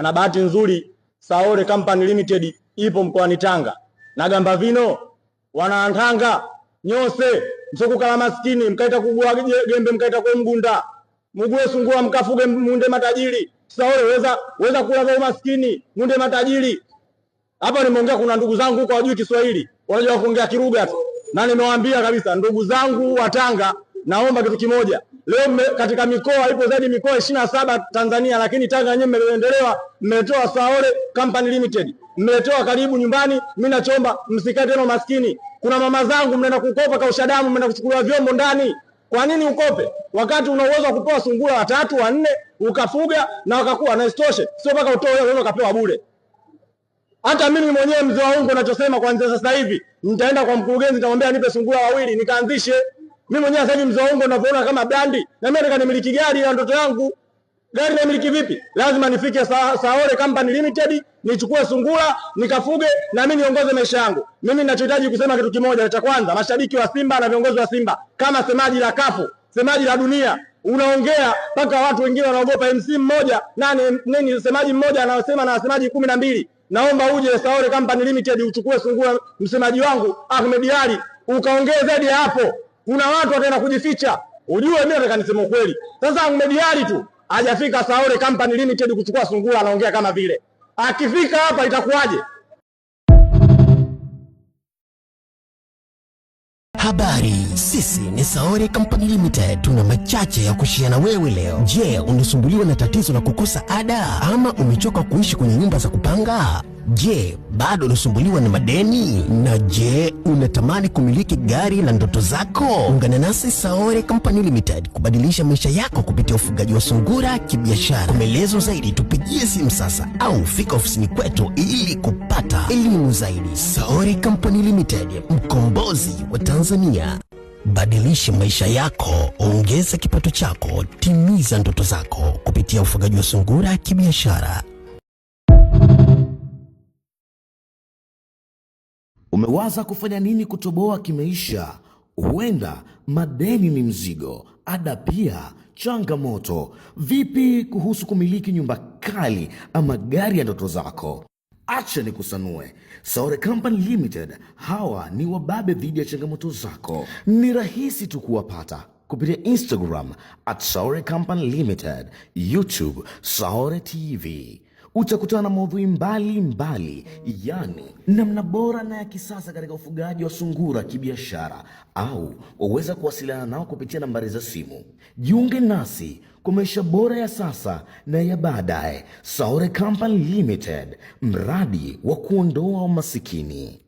Na bahati nzuri Saore Company Limited ipo mkoani Tanga. Na gamba vino wanaantanga nyose msokukala maskini mkaita kugua gembe mkaita kwa mgunda. Mugue sungua mkafuge munde matajiri. Saore weza kula za maskini munde matajiri. Hapa nimeongea kuna ndugu zangu huko wajui Kiswahili. Wanajua kuongea Kiruga tu. Na nimewaambia kabisa ndugu zangu wa Tanga, naomba kitu kimoja. Leo katika mikoa ipo zaidi mikoa 27 Tanzania, lakini Tanga yenyewe mmeendelewa, mmetoa Saore Company Limited. Mmetoa karibu nyumbani, mimi naomba msikae tena maskini. Kuna mama zangu mnaenda kukopa kausha damu, mnaenda kuchukulia vyombo ndani. Kwa nini ukope? Wakati una uwezo wa kupewa sungura 3 4 ukafuga na wakakuwa na istoshe. Sio mpaka utoe wewe ukapewa bure. Hata mimi mwenyewe mzee wa ungo ninachosema kuanzia sasa hivi, nitaenda kwa mkurugenzi nitamwambia nipe sungura 2 nikaanzishe. Mimi mwenyewe sasa hivi mzee wa ungo ninavyoona kama brandi, na mimi nataka nimiliki gari la ndoto yangu. Gari nimiliki vipi? Lazima nifike Saore Company Limited, nichukue sungura, nikafuge na mimi niongoze maisha yangu. Mimi ninachohitaji kusema kitu kimoja cha kwanza, mashabiki wa Simba na viongozi wa Simba, kama semaji la kafu, semaji la dunia, unaongea mpaka watu wengine wanaogopa. MC mmoja nini semaji mmoja anasema na wasemaji 12. Naomba uje Saore Company Limited uchukue sungura, msemaji wangu Ahmed Ali, ukaongee zaidi hapo. Kuna watu wataenda kujificha. Ujue mimi nataka niseme ukweli. Sasa Ahmed Ali tu hajafika Saore Company Limited kuchukua sungura, anaongea kama vile. Akifika hapa itakuwaje? Habari, sisi ni Saore Company Limited. Tuna machache ya kushia na wewe leo. Je, unasumbuliwa na tatizo la kukosa ada ama umechoka kuishi kwenye nyumba za kupanga? Je, bado unasumbuliwa na madeni? Na je, unatamani kumiliki gari la ndoto zako? Ungana nasi Saore Company Limited kubadilisha maisha yako kupitia ufugaji wa sungura kibiashara. Kwa maelezo zaidi tupigie simu sasa au fika ofisini kwetu ili kupata elimu zaidi. Saore Company Limited, mkombozi wa Tanzania. Badilisha maisha yako, ongeza kipato chako, timiza ndoto zako kupitia ufugaji wa sungura kibiashara. Umewaza kufanya nini kutoboa kimaisha? Huenda madeni ni mzigo, ada pia changamoto. Vipi kuhusu kumiliki nyumba kali ama gari ya ndoto zako? Acha nikusanue. Saore Company Limited, hawa ni wababe dhidi ya changamoto zako. Ni rahisi tu kuwapata kupitia Instagram @Saore Company Limited, YouTube Saore TV. Utakutana na maudhui mbalimbali, yani namna bora na ya kisasa katika ufugaji wa sungura kibiashara, au waweza kuwasiliana nao kupitia nambari za simu. Jiunge nasi kwa maisha bora ya sasa na ya baadaye. Saore Company Limited, mradi wa kuondoa umasikini.